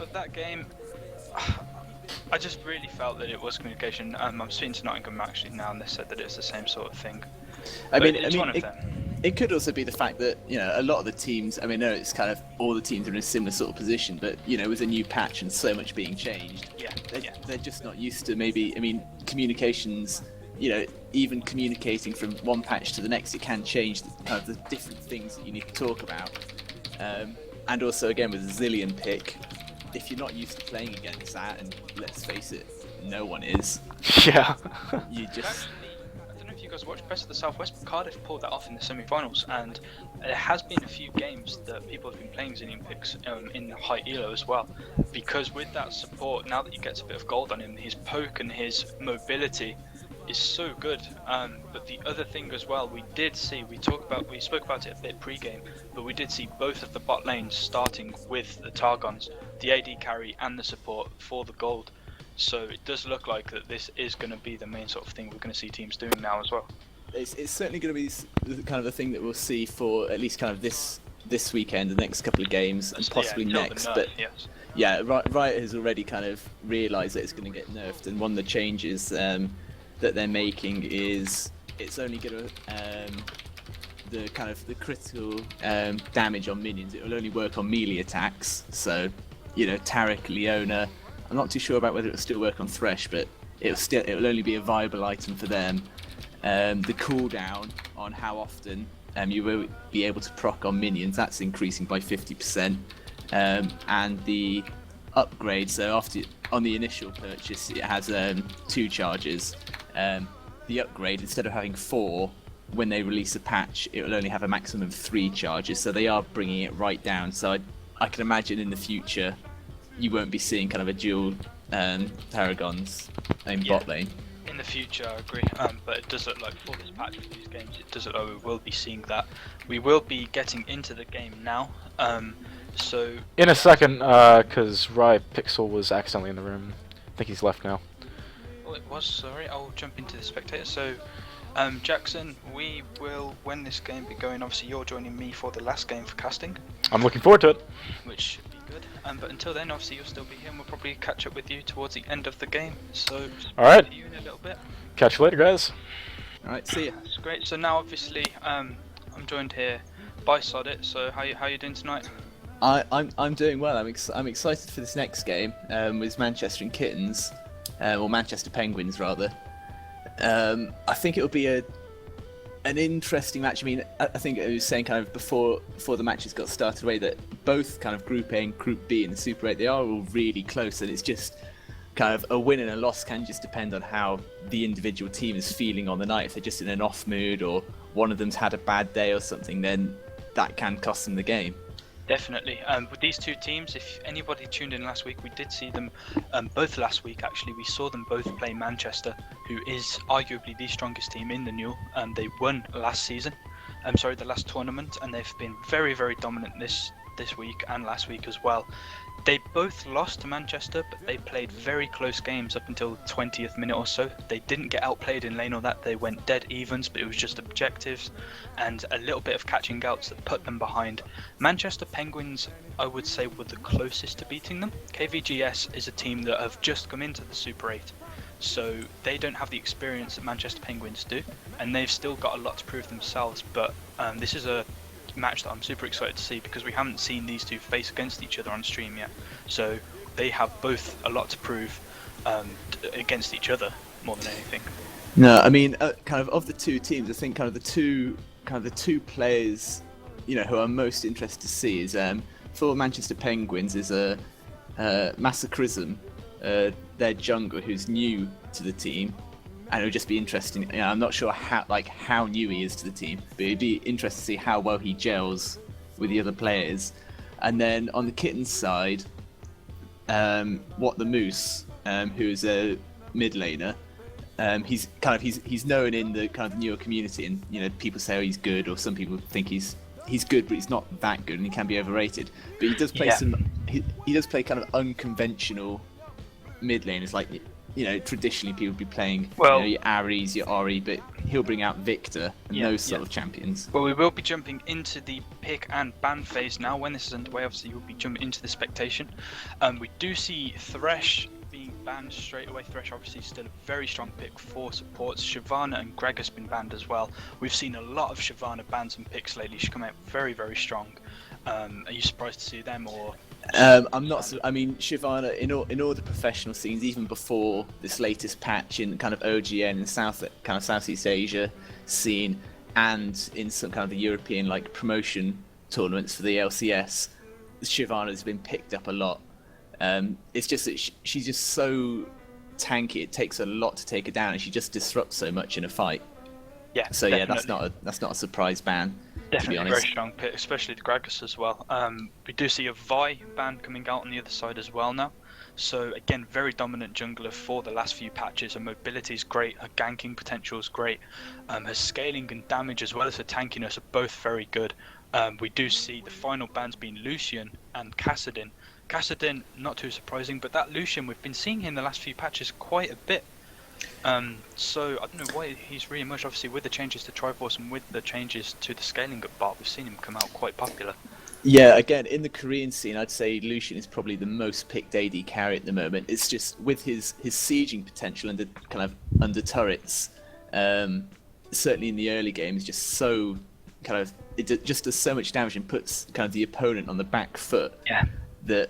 but that game, I just really felt that it was communication. I'm speaking to Nottingham actually now, and they said that it's the same sort of thing. It's one of them. It could also be the fact that, a lot of the teams, I know it's kind of all the teams are in a similar sort of position, but, with a new patch and so much being changed, they're just not used to communications, even communicating from one patch to the next, it can change kind of the different things that you need to talk about. And also, again, with the Zillion pick, if you're not used to playing against that, and let's face it, no one is. Yeah. You just... I don't know if you guys watched Best of the Southwest, but Cardiff pulled that off in the semi-finals, and there has been a few games that people have been playing Zillion picks in high elo as well, because with that support, now that he gets a bit of gold on him, his poke and his mobility is so good. But the other thing as well, we spoke about it a bit pre-game, but we did see both of the bot lanes starting with the Targons, the AD carry and the support for the gold. So it does look like that this is going to be the main sort of thing we're going to see teams doing now as well. It's certainly going to be kind of the thing that we'll see for at least kind of this weekend, the next couple of games, and possibly next. But yes. Yeah, Riot has already kind of realised that it's going to get nerfed, and one of the changes that they're making is it's only going to the critical damage on minions. It will only work on melee attacks. So, Taric, Leona. I'm not too sure about whether it'll still work on Thresh, but it'll only be a viable item for them. The cooldown on how often you will be able to proc on minions, that's increasing by 50%. And the upgrade, so on the initial purchase, it has 2 charges. The upgrade, instead of having 4, when they release a patch, it will only have a maximum of 3 charges. So they are bringing it right down. So I can imagine in the future, you won't be seeing kind of a dual Tarragons in bot lane. In the future, I agree. But it does look like for this patch with these games, it does look like we will be seeing that. We will be getting into the game now. So in a second, because Riot Pixel was accidentally in the room. I think he's left now. Oh, it was. Sorry, I'll jump into the spectator. So, Jackson, we will, when this game be going, obviously you're joining me for the last game for casting. I'm looking forward to it. Which should be good. But until then, obviously you'll still be here, and we'll probably catch up with you towards the end of the game. So, all right. See you in a little bit. Catch you later, guys. All right, see ya. That's great. So now, obviously, I'm joined here by Sodit. So how you doing tonight? I'm doing well. I'm excited for this next game with Manchester and Kittens, or Manchester Penguins rather. I think it'll be an interesting match. I mean, I think it was saying kind of before the matches got started away that both kind of Group A and Group B in the Super 8, they are all really close, and it's just kind of a win and a loss can just depend on how the individual team is feeling on the night. If they're just in an off mood or one of them's had a bad day or something, then that can cost them the game. Definitely. With these two teams, if anybody tuned in last week, we did see them both last week actually. We saw them both play Manchester, who is arguably the strongest team in the New. They won last season, the last tournament, and they've been very, very dominant this week and last week as well. They both lost to Manchester, but they played very close games up until the 20th minute or so. They didn't get outplayed in lane or that. They went dead evens, but it was just objectives and a little bit of catching outs that put them behind. Manchester Penguins, I would say, were the closest to beating them. KVGS is a team that have just come into the Super 8, so they don't have the experience that Manchester Penguins do, and they've still got a lot to prove themselves. But this is a match that I'm super excited to see because we haven't seen these two face against each other on stream yet, so they have both a lot to prove against each other more than anything. No, I mean, kind of the two teams, I think kind of the two players, who I'm most interested to see is for Manchester Penguins is Massacrism, their jungler who's new to the team. And it would just be interesting. I'm not sure how new he is to the team, but it'd be interesting to see how well he gels with the other players. And then on the Kittens side, What the Moose, who is a mid laner, he's known in the kind of newer community, and people say he's good, or some people think he's good, but he's not that good, and he can be overrated. But he does play he does play kind of unconventional mid laners, like. Traditionally people would be playing your Ares, your Ori, but he'll bring out Victor and Yeah, those sort yeah. of champions. Well, we will be jumping into the pick and ban phase now. When this is underway, obviously we'll be jumping into the spectation. We do see Thresh being banned straight away. Thresh obviously still a very strong pick for supports. Shyvana and Greg has been banned as well. We've seen a lot of Shyvana bans and picks lately. She's come out very, very strong. Are you surprised to see them, or? I'm not. I mean, Shyvana in all the professional scenes, even before this latest patch in kind of OGN and Southeast Asia scene, and in some kind of the European like promotion tournaments for the LCS, Shyvana has been picked up a lot. It's just that she's just so tanky. It takes a lot to take her down, and she just disrupts so much in a fight. Yeah. So definitely. yeah, that's not a surprise ban. Definitely to be very honest. strong pick, especially the Gragas as well. We do see a Vi ban coming out on the other side as well now. So again, very dominant jungler for the last few patches. Her mobility is great, her ganking potential is great. Her scaling and damage as well as her tankiness are both very good. We do see the final bans being Lucian and Kassadin. Kassadin, not too surprising, but that Lucian, we've been seeing him in the last few patches quite a bit. So I don't know why he's re-emerged. Obviously, with the changes to Triforce and with the changes to the scaling up bot, we've seen him come out quite popular. Yeah, again, in the Korean scene, I'd say Lucian is probably the most picked AD carry at the moment. It's just with his sieging potential and the kind of under turrets, certainly in the early game, is just so kind of just does so much damage and puts kind of the opponent on the back foot. Yeah. That,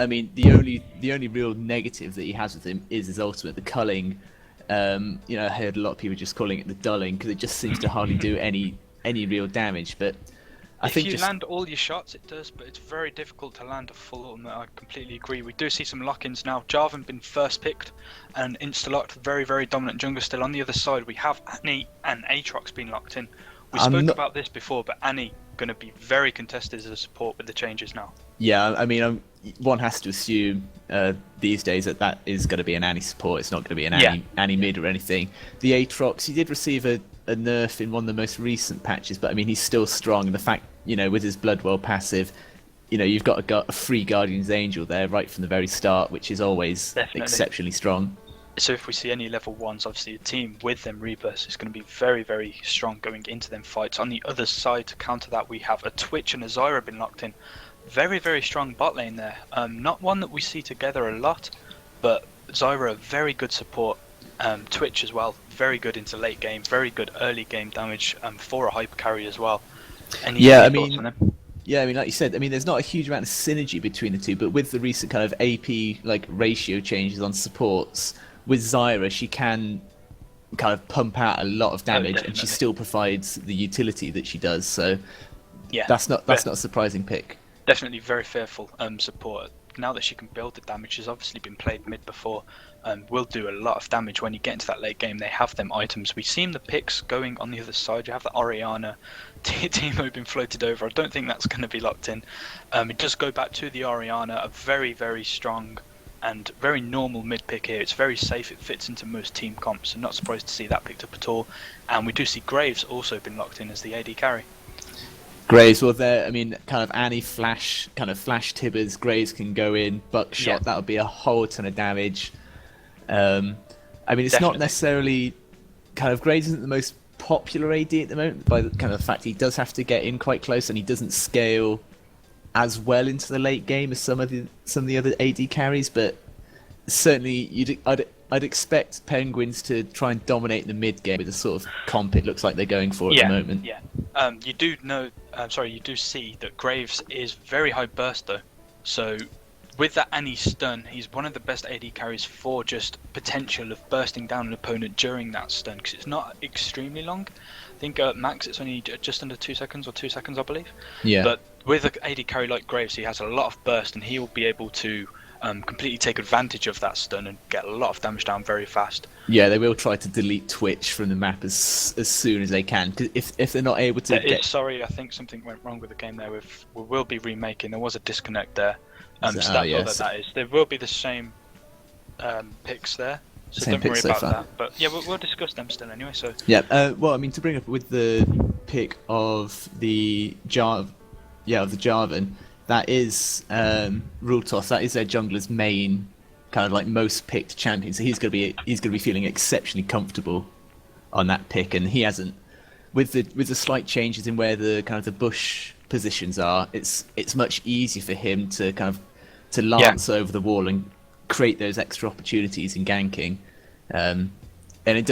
I mean, the only real negative that he has with him is his ultimate, the culling. I heard a lot of people just calling it the dulling because it just seems to hardly do any real damage. But if you land all your shots, it does, but it's very difficult to land a full ultimate. I completely agree. We do see some lock-ins now. Jarvan been first picked and insta-locked. Very, very dominant jungler still. On the other side, we have Annie and Aatrox being locked in. We spoke about this before, but Annie going to be very contested as a support with the changes now. Yeah, I mean, one has to assume these days that is going to be an Annie support. It's not going to be an Annie mid or anything. The Aatrox, he did receive a nerf in one of the most recent patches, but I mean, he's still strong. And the fact, with his Bloodwell passive, you've got a free Guardian's Angel there right from the very start, which is always exceptionally strong. So if we see any level 1s, obviously a team with them rebirths is going to be very, very strong going into them fights. On the other side, to counter that, we have a Twitch and a Zyra been locked in. Very, very strong bot lane there. Not one that we see together a lot, but Zyra, very good support. Twitch as well, very good into late game, very good early game damage for a hyper carry as well. Any thoughts on them? Yeah, I mean, like you said, there's not a huge amount of synergy between the two, but with the recent kind of AP ratio changes on supports, with Zyra, she can kind of pump out a lot of damage, and she still provides the utility that she does. So yeah, that's not a surprising pick. Definitely very fearful support. Now that she can build the damage, she's obviously been played mid before, will do a lot of damage when you get into that late game. They have them items. We've seen the picks going on the other side. You have the Orianna, Teemo been floated over. I don't think that's going to be locked in. It does go back to the Orianna, a very, very strong and very normal mid pick here. It's very safe, it fits into most team comps, so not surprised to see that picked up at all. And we do see Graves also been locked in as the AD carry. Graves, well, there, I mean, kind of Annie flash Tibbers, Graves can go in, buckshot, that would be a whole ton of damage. I mean, it's not necessarily, kind of, Graves isn't the most popular AD at the moment, by the kind of the fact he does have to get in quite close, and he doesn't scale as well into the late game as some of the other AD carries, but certainly I'd expect Penguins to try and dominate the mid game with the sort of comp it looks like they're going for at the moment. Yeah. You do see that Graves is very high burst though. So with that Annie stun, he's one of the best AD carries for just potential of bursting down an opponent during that stun, because it's not extremely long. I think max it's only just under 2 seconds or 2 seconds, I believe. Yeah. But with an AD carry like Graves, he has a lot of burst, and he will be able to completely take advantage of that stun and get a lot of damage down very fast. Yeah, they will try to delete Twitch from the map as soon as they can, because if they're not able to Sorry, I think something went wrong with the game there. We will be remaking. There was a disconnect there. That is. There will be the same picks there, so don't worry about that. But yeah, we'll discuss them still anyway. So yeah, well, I mean, to bring up with the pick of the Jarvan, that is Rultos. That is their jungler's main kind of most picked champion. So he's gonna be feeling exceptionally comfortable on that pick, and he hasn't. With the slight changes in where the kind of the bush positions are, it's much easier for him to kind of to lance over the wall and create those extra opportunities in ganking. And it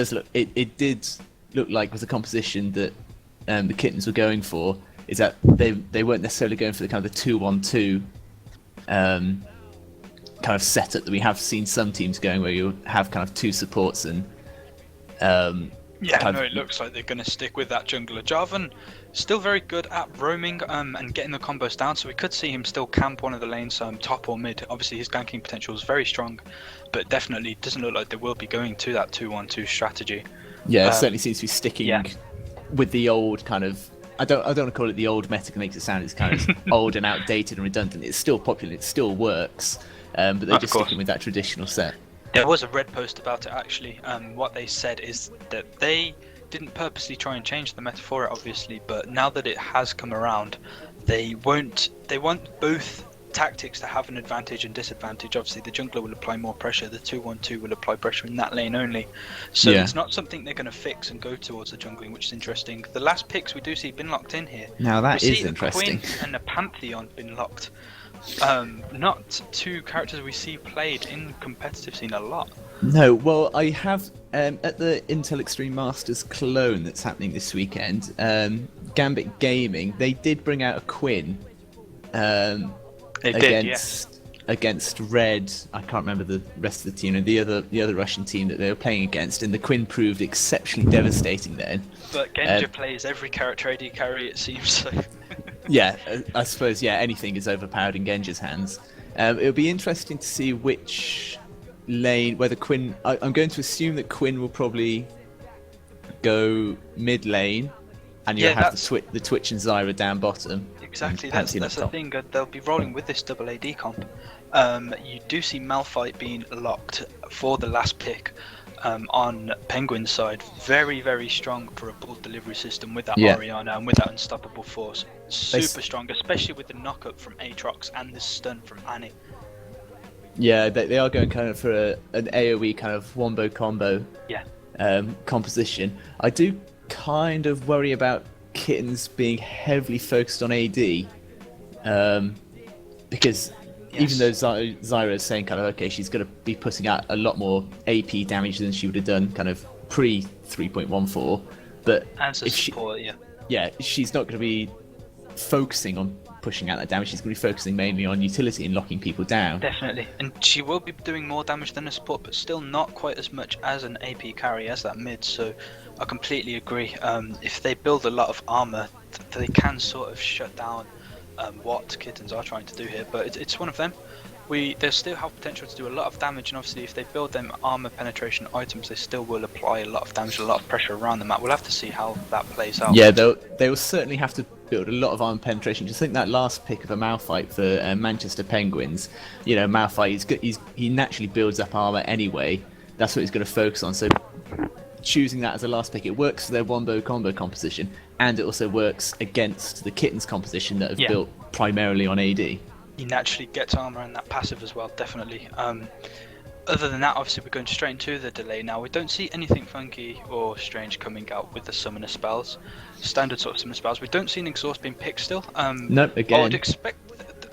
did look like with the composition that the Kittens were going for, is that they weren't necessarily going for the kind of the 2-1-2 kind of setup that we have seen some teams going, where you have kind of two supports and it looks like they're going to stick with that jungler. Jarvan still very good at roaming and getting the combos down, so we could see him still camp one of the lanes, top or mid. Obviously his ganking potential is very strong, but definitely doesn't look like they will be going to that 2-1-2 strategy. Yeah, it certainly seems to be sticking with the old kind of. I don't want to call it the old meta, it makes it sound it's kind of old and outdated and redundant. It's still popular, it still works, but they're just sticking with that traditional set. There was a Red post about it actually. What they said is that they didn't purposely try and change the meta for it, obviously, but now that it has come around, they want both tactics to have an advantage and disadvantage. Obviously the jungler will apply more pressure, the 2-1-2 will apply pressure in that lane only, so it's not something they're going to fix and go towards the jungling, which is interesting. The last picks we do see been locked in here. Now that we is see interesting. The Queen and the Pantheon been locked. Not two characters we see played in the competitive scene a lot. No, well, I have at the Intel Extreme Masters Cologne that's happening this weekend. Gambit Gaming, they did bring out a Quinn against Red. I can't remember the rest of the team, and the other Russian team that they were playing against, and the Quinn proved exceptionally devastating then. But Genja plays every character AD carry, it seems. So. Yeah, I suppose anything is overpowered in Genja's hands. It'll be interesting to see which lane, whether Quinn. I'm going to assume that Quinn will probably go mid lane, and you'll have the Twitch and Zyra down bottom. Exactly, that's the thing. They'll be rolling with this double AD comp. You do see Malphite being locked for the last pick. On Penguin's side, very, very strong for a bullet delivery system with that Orianna and with that unstoppable force. Super strong, especially with the knockup from Aatrox and the stun from Annie. Yeah, they are going kind of for an AoE kind of wombo combo composition. I do kind of worry about Kittens being heavily focused on AD, because even though Zyra is saying kind of, okay, she's going to be putting out a lot more AP damage than she would have done kind of pre 3.14, but as a support, she's not going to be focusing on pushing out that damage. She's going to be focusing mainly on utility and locking people down. Definitely, and she will be doing more damage than a support, but still not quite as much as an AP carry as that mid. So I completely agree. If they build a lot of armor, they can sort of shut down what Kittens are trying to do here, but it's one of them. They still have potential to do a lot of damage, and obviously if they build them armor penetration items, they still will apply a lot of damage, a lot of pressure around the map. We'll have to see how that plays out. Yeah, they will certainly have to build a lot of armor penetration. Just think that last pick of a Malphite for Manchester Penguins. You know, Malphite, he naturally builds up armor anyway. That's what he's going to focus on. So choosing that as a last pick, it works for their wombo combo composition, and it also works against the Kittens composition that have built primarily on AD. He naturally gets armor and that passive as well, definitely. Other than that, obviously we're going straight into the delay now. We don't see anything funky or strange coming out with the summoner spells, standard sort of summoner spells. We don't see an exhaust being picked still. Nope, again. I would expect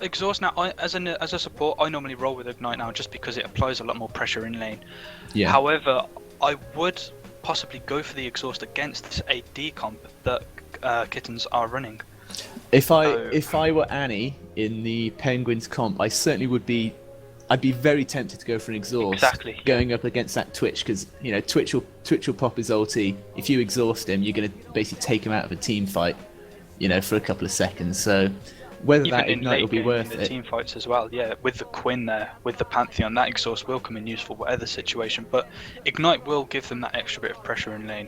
exhaust now. As a support, I normally roll with ignite now just because it applies a lot more pressure in lane. Yeah. However, I would possibly go for the exhaust against this AD comp that Kittens are running. If I were Annie in the Penguins comp, I certainly would be. I'd be very tempted to go for an exhaust. Exactly. Going up against that Twitch, because Twitch will pop his ulti. If you exhaust him, you're going to basically take him out of a team fight, for a couple of seconds. So whether even that ignite will be worth in the team fights as well, with the Quinn there, with the Pantheon, that exhaust will come in useful whatever situation. But ignite will give them that extra bit of pressure in lane.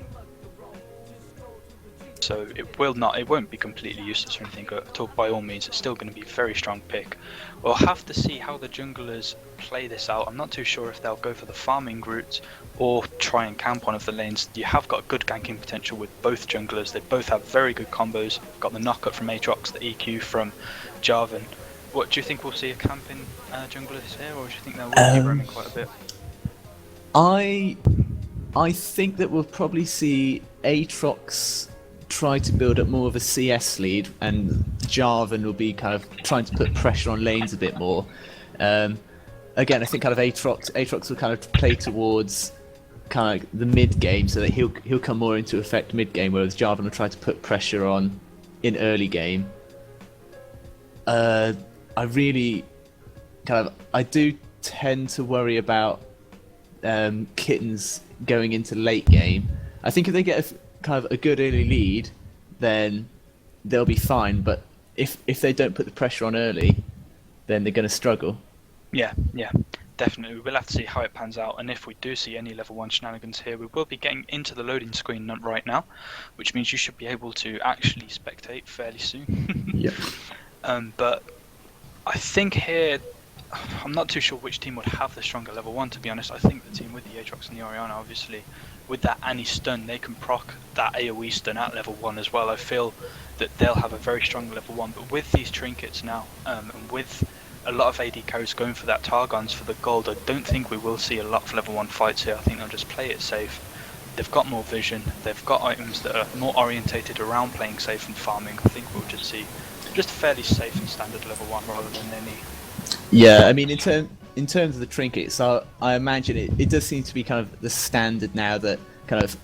So it won't be completely useless or anything at all. By all means, it's still going to be a very strong pick. We'll have to see how the junglers play this out. I'm not too sure if they'll go for the farming route or try and camp one of the lanes. You have got good ganking potential with both junglers. They both have very good combos. Got the knockup from Aatrox, the EQ from Jarvan. What do you think we'll see a camping junglers here, or do you think they'll be roaming quite a bit? I think that we'll probably see Aatrox try to build up more of a CS lead, and Jarvan will be kind of trying to put pressure on lanes a bit more. Again, I think kind of Aatrox will kind of play towards kind of the mid game, so that he'll come more into effect mid game, whereas Jarvan will try to put pressure on in early game. I do tend to worry about Kittens going into late game. I think if they get kind of a good early lead, then they'll be fine. But if they don't put the pressure on early, then they're going to struggle. Yeah, definitely. We'll have to see how it pans out, and if we do see any level 1 shenanigans here, we will be getting into the loading screen right now, which means you should be able to actually spectate fairly soon. Yeah. But I think here, I'm not too sure which team would have the stronger level 1, to be honest. I think the team with the Aatrox and the Orianna, obviously, with that Annie stun, they can proc that AoE stun at level 1 as well. I feel that they'll have a very strong level 1, but with these trinkets now, and with a lot of AD carries going for that Targons for the gold, I don't think we will see a lot of level 1 fights here. I think they'll just play it safe. They've got more vision, they've got items that are more orientated around playing safe and farming. I think we'll just see just a fairly safe and standard level 1 rather than any. Yeah, I mean, in terms of the trinkets, I imagine it does seem to be kind of the standard now that kind of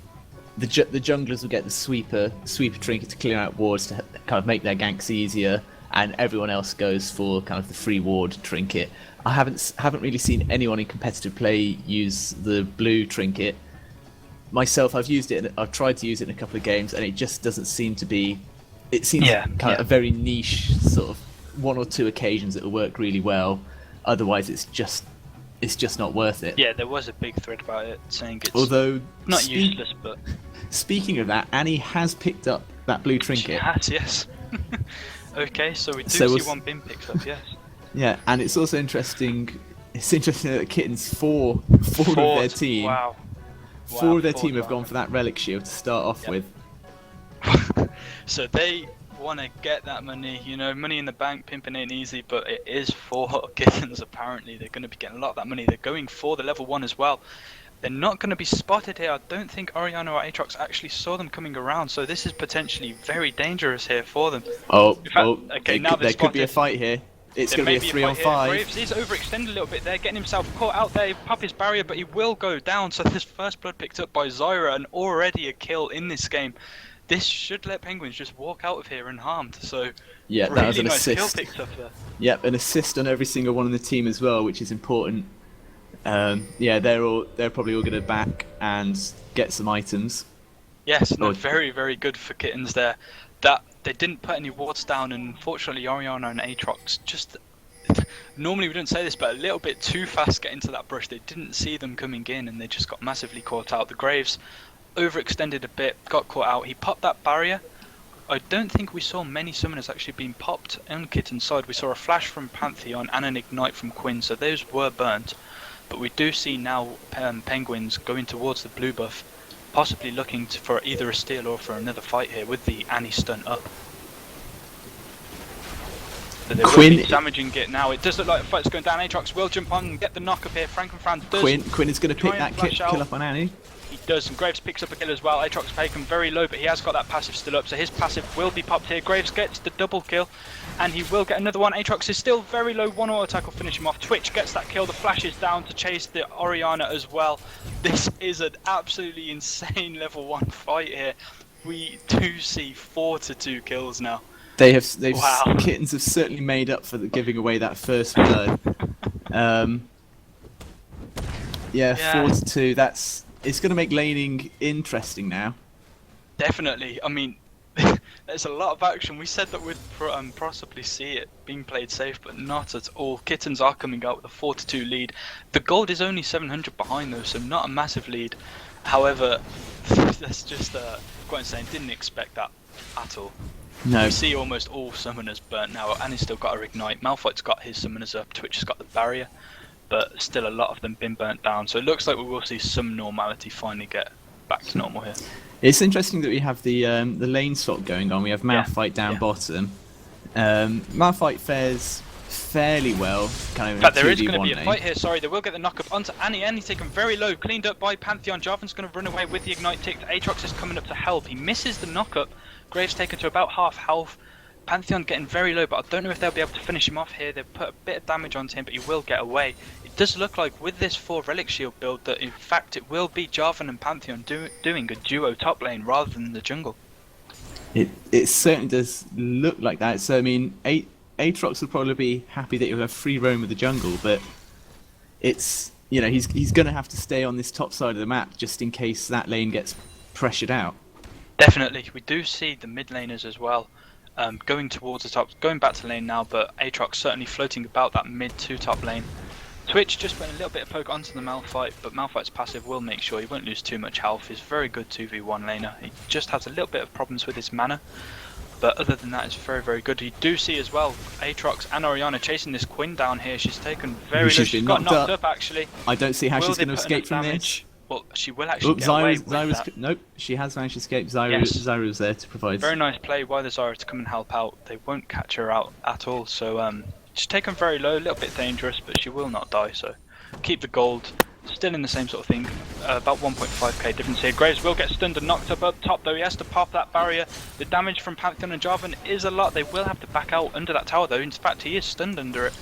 the junglers will get the sweeper trinket to clear out wards to kind of make their ganks easier, and everyone else goes for kind of the free ward trinket. I haven't really seen anyone in competitive play use the blue trinket. Myself, I've tried to use it in a couple of games, and it just doesn't seem to be. It seems kind of a very niche sort of one or two occasions that will work really well. Otherwise, it's just not worth it. Yeah, there was a big thread about it saying it's not useless, but speaking of that, Annie has picked up that blue trinket. She has, yes. Okay, so we do see one bin picks up, yes. Yeah, and it's also interesting. It's interesting that Kittens four of their team. Wow. Four of their team have gone for that relic shield to start off with. So they want to get that money, money in the bank. Pimping ain't easy, but it is for Kittens. Apparently, they're going to be getting a lot of that money. They're going for the level 1 as well. They're not going to be spotted here. I don't think Orianna or Aatrox actually saw them coming around, so this is potentially very dangerous here for them. Okay, now there could be a fight here. It's going to be a 3-on-5. Graves is overextended a little bit there, getting himself caught out there. He pop his barrier, but he will go down. So this first blood picked up by Zyra, and already a kill in this game. This should let Penguins just walk out of here unharmed. So yeah, really that was an nice assist. Kill picked up there. Yep, an assist on every single one in the team as well, which is important. Yeah, they're probably all going to back and get some items. Yes, no, very, very good for Kittens there. That they didn't put any wards down, and unfortunately Orianna and Aatrox just normally we don't say this, but a little bit too fast getting to that brush. They didn't see them coming in, and they just got massively caught out. The Graves overextended a bit, got caught out. He popped that barrier. I don't think we saw many summoners actually being popped on Kitten's side. We saw a flash from Pantheon and an ignite from Quinn, so those were burnt. But we do see now Penguins going towards the blue buff, possibly looking for either a steal or for another fight here with the Annie stun up. So they will be damaging it now. It does look like the fight's going down. Aatrox will jump on and get the knock up here. Frankenfran does. Quinn is going to pick that kill up on Annie. He does, and Graves picks up a kill as well. Aatrox taken very low, but he has got that passive still up, so his passive will be popped here. Graves gets the double kill, and he will get another one. Aatrox is still very low. One auto attack will finish him off. Twitch gets that kill. The flash is down to chase the Orianna as well. This is an absolutely insane level 1 fight here. We do see 4-2 kills now. Wow. Kittens have certainly made up for giving away that first blood. Yeah, 4-2. It's going to make laning interesting now. Definitely. I mean, there's a lot of action. We said that we'd possibly see it being played safe, but not at all. Kittens are coming out with a 4-2 lead. The gold is only 700 behind though, so not a massive lead. However, that's just quite insane. Didn't expect that at all. No. We see almost all summoners burnt now. Annie's still got her ignite. Malphite's got his summoners up. Twitch has got the barrier. But still a lot of them been burnt down, so it looks like we will see some normality finally get back to normal here. It's interesting that we have the lane swap going on. We have Malphite down bottom. Malphite fares fairly well, kind of in But a there is 2v1 going to be a lane. fight here. Sorry, they will get the knock-up onto Annie. Annie's taken very low, cleaned up by Pantheon. Jarvan's going to run away with the Ignite tick. Aatrox is coming up to help. He misses the knock-up. Graves taken to about half health. Pantheon getting very low, but I don't know if they'll be able to finish him off here. They've put a bit of damage onto him, but he will get away. It does look like with this 4 Relic Shield build that in fact it will be Jarvan and Pantheon doing a duo top lane rather than the jungle. It certainly does look like that. So I mean, Aatrox will probably be happy that he'll have free roam of the jungle, but it's, you know, he's going to have to stay on this top side of the map just in case that lane gets pressured out. Definitely, we do see the mid laners as well going towards the top, going back to lane now, but Aatrox certainly floating about that mid to top lane. Twitch just putting a little bit of poke onto the Malphite, but Malphite's passive will make sure he won't lose too much health. He's a very good 2v1 laner. He just has a little bit of problems with his mana, but other than that, it's very, very good. You do see as well Aatrox and Orianna chasing this Quinn down here. She's taken very low. She's got knocked up actually. I don't see how Will she's they going to put escape enough from damage? this. Well, she will actually get away with that. Nope, she has managed to escape. Yes. Zyra's there to provide. Very nice play by the Zyra to come and help out. They won't catch her out at all, so she's taken very low, a little bit dangerous, but she will not die, so keep the gold. Still in the same sort of thing, about 1.5k difference here. Graves will get stunned and knocked up top though. He has to pop that barrier. The damage from Pantheon and Jarvan is a lot. They will have to back out under that tower though. In fact, he is stunned under it.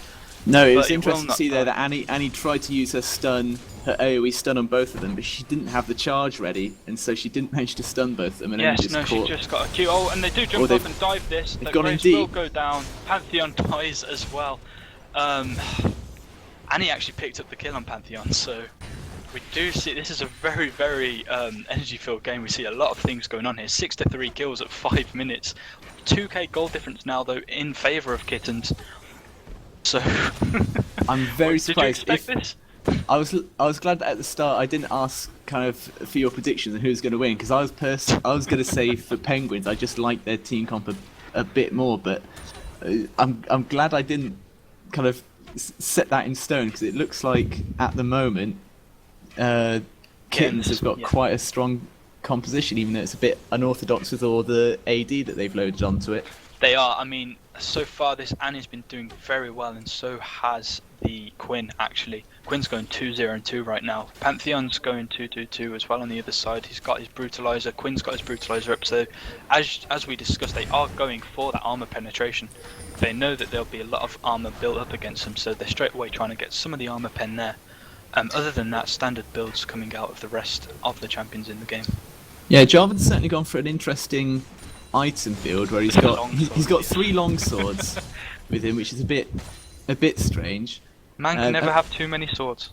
No, it was But it interesting will to see not there that Annie tried to use her stun, her AoE stun on both of them, but she didn't have the charge ready, and so she didn't manage to stun both of them. And Yes, only no, caught... she just got a Q. Oh, and they do jump up and dive this. they've But gone in Graves deep. will go down. Pantheon dies as well. Annie actually picked up the kill on Pantheon, so we do see this is a very, very energy-filled game. We see a lot of things going on here. 6 to 3 kills at 5 minutes. 2k gold difference now though in favour of Kittens. So I'm very surprised. Did you expect this? I was glad that at the start I didn't ask kind of for your predictions and who's going to win, because I was going to say for Penguins I just like their team comp a bit more, but I'm glad I didn't kind of set that in stone, because it looks like at the moment Kittens have got quite a strong composition, even though it's a bit unorthodox with all the AD that they've loaded onto it. They are. I mean, so far this Annie's been doing very well, and so has the Quinn actually. Quinn's going 2-0-2 right now. Pantheon's going 2-2-2 as well on the other side. He's got his Brutalizer. Quinn's got his Brutalizer up. So as we discussed, they are going for that armor penetration. They know that there'll be a lot of armor built up against them, so they're straight away trying to get some of the armor pen there. Other than that, standard builds coming out of the rest of the champions in the game. Yeah, Jarvan's certainly gone for an interesting item build where he's got 3 long swords with him, which is a bit strange. Man can never have too many swords.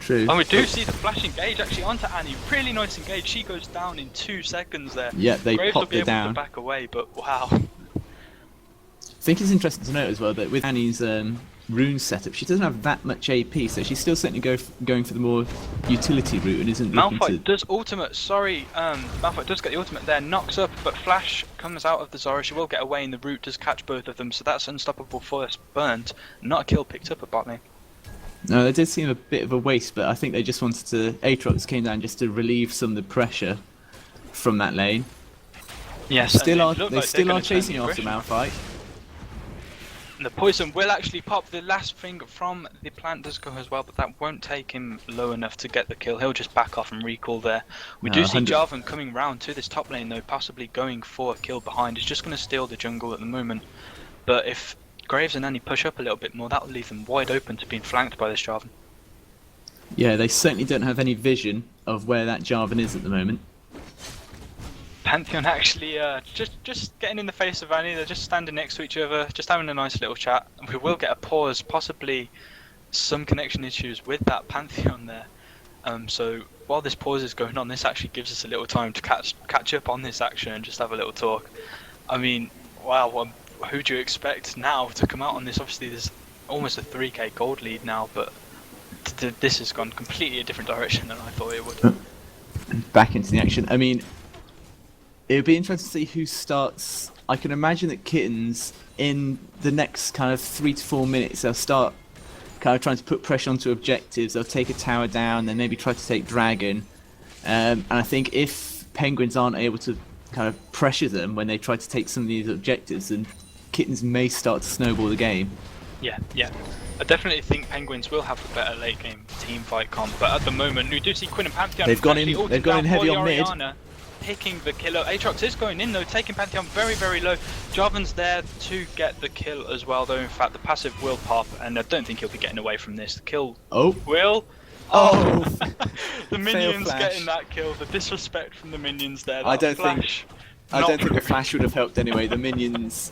True. And we do see the flash engage actually onto Annie. Really nice engage. She goes down in 2 seconds there. Yeah, they Graves will popped be her able down. to back away, but wow. I think it's interesting to note as well that with Annie's rune setup, she doesn't have that much AP, so she's still certainly going for the more utility route and isn't looking to... Malphite does ultimate, Malphite does get the ultimate there, knocks up, but Flash comes out of the Zyra. She will get away and the root does catch both of them, so that's unstoppable force burnt. Not a kill picked up at bot lane. No, that did seem a bit of a waste, but I think they just wanted to... Aatrox came down just to relieve some of the pressure from that lane. Yes, they still are chasing after Malphite. The poison will actually pop. The last thing from the plant does go as well, but that won't take him low enough to get the kill. He'll just back off and recall there. We do see Jarvan coming round to this top lane though, possibly going for a kill behind. He's just going to steal the jungle at the moment. But if Graves and Annie push up a little bit more, that will leave them wide open to being flanked by this Jarvan. Yeah, they certainly don't have any vision of where that Jarvan is at the moment. Pantheon actually just getting in the face of Annie. They're just standing next to each other, just having a nice little chat. We will get a pause, possibly some connection issues with that Pantheon there. So while this pause is going on, this actually gives us a little time to catch up on this action and just have a little talk. I mean, wow, who do you expect now to come out on this? Obviously there's almost a 3k gold lead now, but this has gone completely a different direction than I thought it would. Back into the action. I mean, it would be interesting to see who starts. I can imagine that Kittens, in the next kind of 3 to 4 minutes, they'll start kind of trying to put pressure onto objectives. They'll take a tower down, then maybe try to take Dragon. And I think if Penguins aren't able to kind of pressure them when they try to take some of these objectives, then Kittens may start to snowball the game. Yeah, yeah. I definitely think Penguins will have a better late game team fight comp, but at the moment, we do see Quinn and Pantheon. They've gone actually in. ulted They've gone down in heavy for the on mid. Orianna, picking the killer. Aatrox is going in though, taking Pantheon very, very low. Jarvan's there to get the kill as well, though. In fact, the passive will pop, and I don't think he'll be getting away from this. The kill will. Oh! The minions flash. getting that kill. The disrespect from the minions there. I don't flash, I don't think the flash would have helped anyway. The minions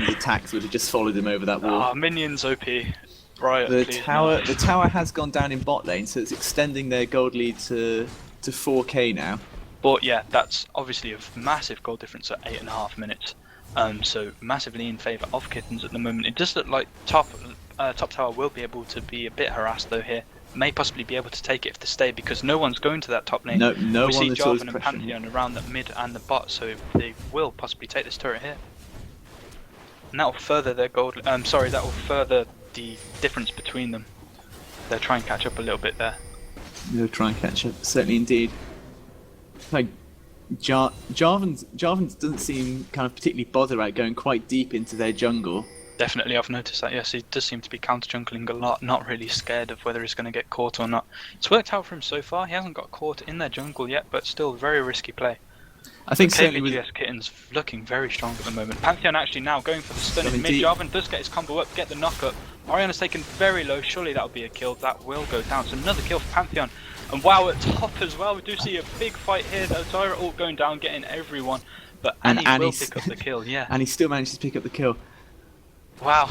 attacks would have just followed him over that wall. Ah, minions OP. Right. The tower has gone down in bot lane, so it's extending their gold lead to 4k now. But yeah, that's obviously a massive goal difference at 8.5 minutes. So massively in favour of Kittens at the moment. It does look like top tower will be able to be a bit harassed though here. May possibly be able to take it if they stay, because no one's going to that top lane. No we one see at all is Jarvan and pressuring. Pantheon around the mid and the bot, so they will possibly take this turret here. And that will further their gold. That will further the difference between them. They'll try and catch up a little bit there. They'll try and catch up, certainly indeed. Like Jarvan doesn't seem kind of particularly bothered about going quite deep into their jungle. Definitely, I've noticed that. Yes, he does seem to be counter-jungling a lot, not really scared of whether he's going to get caught or not. It's worked out for him so far. He hasn't got caught in their jungle yet, but still very risky play. I think certainly with KVGS Kittens looking very strong at the moment. Pantheon actually now going for the stun in mid. Jarvan does get his combo up, get the knock up. Orianna's taken very low. Surely that'll be a kill. That will go down. So another kill for Pantheon. And wow, at top as well. We do see a big fight here. The Zyra ult going down, getting everyone. But Annie will pick up the kill. Yeah. And he still manages to pick up the kill. Wow,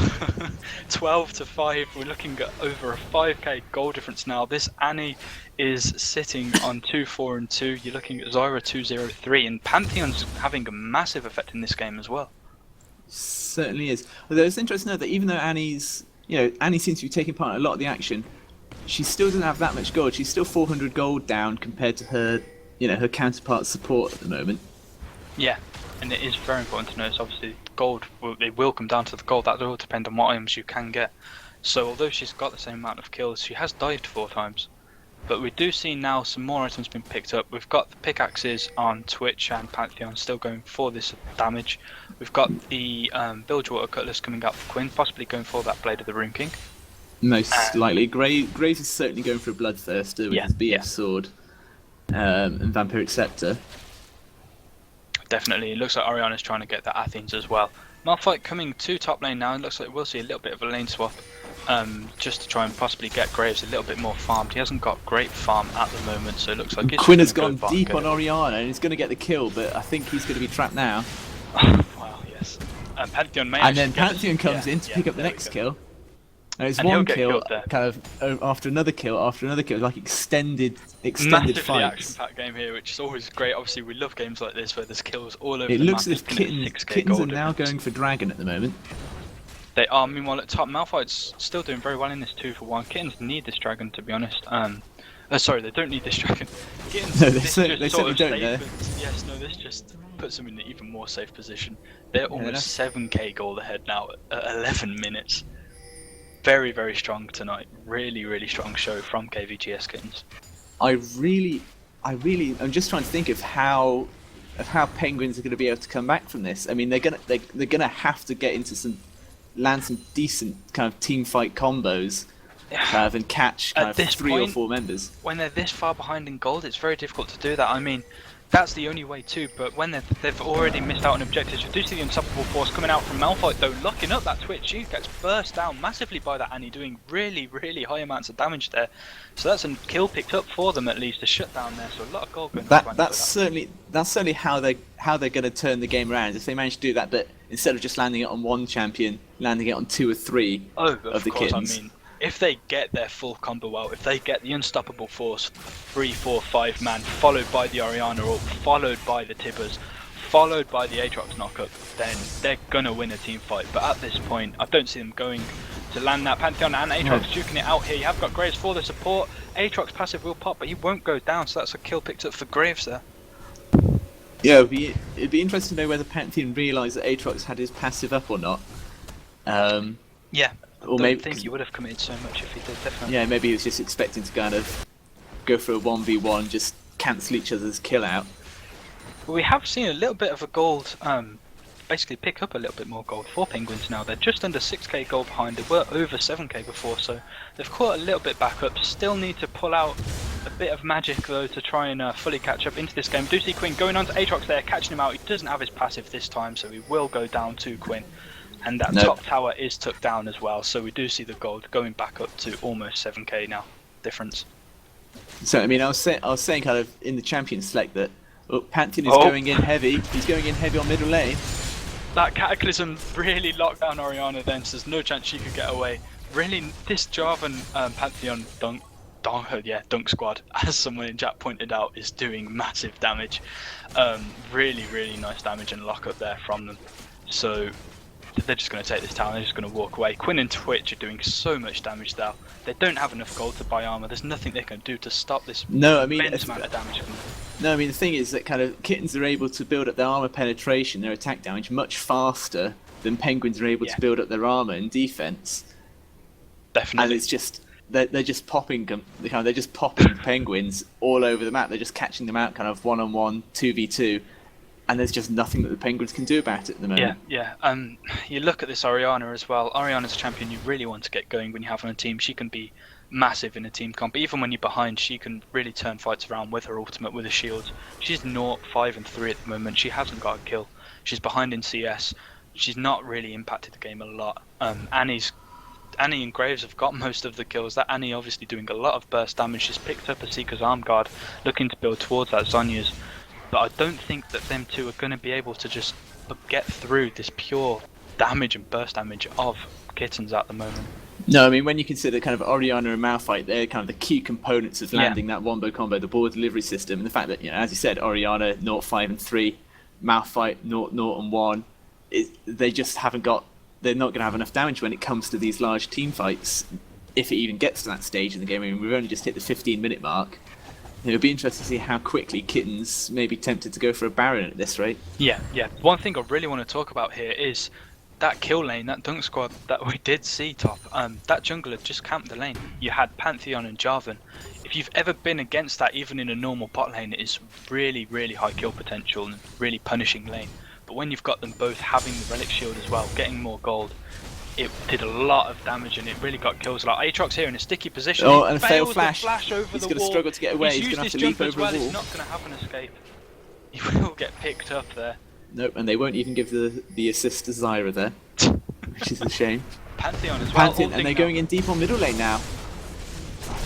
12-5. We're looking at over a 5k goal difference now. This Annie is sitting on 2-4 and 2. You're looking at Zyra 2-0-3, and Pantheon's having a massive effect in this game as well. Certainly is. Although it's interesting to know that even though Annie seems to be taking part in a lot of the action, she still doesn't have that much gold. She's still 400 gold down compared to her, her counterpart support at the moment. Yeah. And it is very important to notice, obviously, gold, it will come down to the gold. That will depend on what items you can get. So although she's got the same amount of kills, she has dived 4 times. But we do see now some more items being picked up. We've got the pickaxes on Twitch and Pantheon still going for this damage. We've got the Bilgewater Cutlass coming out for Quinn, possibly going for that Blade of the Rune King. Most likely. Graves is certainly going for a Bloodthirster with his BF sword and Vampiric Scepter. Definitely, it looks like Orianna's trying to get that Athens as well. Malphite coming to top lane now. It looks like we'll see a little bit of a lane swap, just to try and possibly get Graves a little bit more farmed. He hasn't got great farm at the moment, so it looks like Quinn has gone deep on Orianna and he's going to get the kill, but I think he's going to be trapped now. Wow, yes. Pantheon may. And then Pantheon comes in to pick up the next kill. And it's one kill, kind of after another kill, like extended Massively fights. action-packed game here, which is always great. Obviously, we love games like this where there's kills all over. It the looks map. as if Kittens are now going for Dragon at the moment. They are. Meanwhile, at top, Malphite's still doing very well in this 2-for-1. Kittens need this Dragon, to be honest. Sorry, they don't need this Dragon. Kittens, no, they certainly don't. Yes, no, this just puts them in an even more safe position. They're almost 7k gold ahead now at 11 minutes. Very, very strong tonight. Really, really strong show from KVGS Kittens. I'm just trying to think of how Penguins are going to be able to come back from this. I mean, they're gonna have to land some decent kind of team fight combos, and catch kind of 3 or 4 members. When they're this far behind in gold, it's very difficult to do that. I mean, that's the only way too, but when they've already missed out on objectives, you do see the unstoppable force coming out from Malphite though, locking up that Twitch. She gets burst down massively by that Annie, doing really, really high amounts of damage there. So that's a kill picked up for them at least, a shutdown there, so a lot of gold going that's certainly how they're going to turn the game around, if they manage to do that, but instead of just landing it on one champion, landing it on 2 or 3, of the Kittens. I mean, if they get their full combo out, if they get the unstoppable force 3, 4, 5 man, followed by the Orianna ult, followed by the Tibbers, followed by the Aatrox knockup, then they're gonna win a team fight. But at this point, I don't see them going to land that. Pantheon and Aatrox duking it out here. You have got Graves for the support. Aatrox passive will pop, but he won't go down, so that's a kill picked up for Graves there. Yeah, it'd be interesting to know whether Pantheon realised that Aatrox had his passive up or not. Yeah. Or I maybe think he would have committed so much if he did, definitely. Yeah, maybe he was just expecting to kind of go for a 1v1, just cancel each other's kill out. But we have seen a little bit of a gold basically pick up a little bit more gold for Penguins now. They're just under 6k gold behind. They were over 7k before, so they've caught a little bit back up. Still need to pull out a bit of magic though to try and fully catch up into this game. Do see Quinn going on to Aatrox there, catching him out. He doesn't have his passive this time, so he will go down to Quinn. And that top tower is took down as well, so we do see the gold going back up to almost 7k now difference. So I mean, I was saying kind of in the champion select that Pantheon is going in heavy. He's going in heavy on middle lane. That Cataclysm really locked down Orianna then, so there's no chance she could get away. Really, this Jarvan Pantheon dunk squad, as someone in chat pointed out, is doing massive damage. Really nice damage and lock up there from them. So they're just going to take this tower, they're just going to walk away. Quinn and Twitch are doing so much damage now. They don't have enough gold to buy armor. There's nothing they can do to stop this immense amount of damage from them. No, I mean the thing is that kind of Kittens are able to build up their armor penetration, their attack damage much faster than Penguins are able to build up their armor and defense. Definitely. And it's just they're just popping them. They're just popping Penguins all over the map. They're just catching them out, kind of 1-on-1, 2v2, and there's just nothing that the Penguins can do about it at the moment. Yeah. You look at this Orianna as well. Orianna's a champion you really want to get going when you have on a team. She can be massive in a team comp. Even when you're behind, she can really turn fights around with her ultimate, with her shields. She's 0, 5 and 3 at the moment. She hasn't got a kill. She's behind in CS. She's not really impacted the game a lot. Annie and Graves have got most of the kills. That Annie obviously doing a lot of burst damage. She's picked up a Seeker's Arm Guard, looking to build towards that Zhonya's. But I don't think that them two are going to be able to just get through this pure damage and burst damage of Kittens at the moment. No, I mean when you consider kind of Orianna and Malphite, they're kind of the key components of landing that wombo combo, the ball delivery system, and the fact that, as you said, Orianna 0, 5 and 3, Malphite 0, 0 and 1, they just haven't got. They're not going to have enough damage when it comes to these large team fights, if it even gets to that stage in the game. I mean, we've only just hit the 15-minute mark. It'll be interesting to see how quickly Kittens may be tempted to go for a Baron at this rate. Yeah. One thing I really want to talk about here is that kill lane, that dunk squad that we did see top. That jungler just camped the lane. You had Pantheon and Jarvan. If you've ever been against that, even in a normal bot lane, it is really high kill potential and really punishing lane. But when you've got them both having the relic shield as well, getting more gold, it did a lot of damage and it really got kills. Like Aatrox here in a sticky position. Oh, and a failed flash over He's going to struggle to get away. He's going to have to leap over a wall. He's not going to have an escape. He will get picked up there. Nope, and they won't even give the assist to Zyra there, which is a shame. Pantheon as well. And they're going in deep on middle lane now.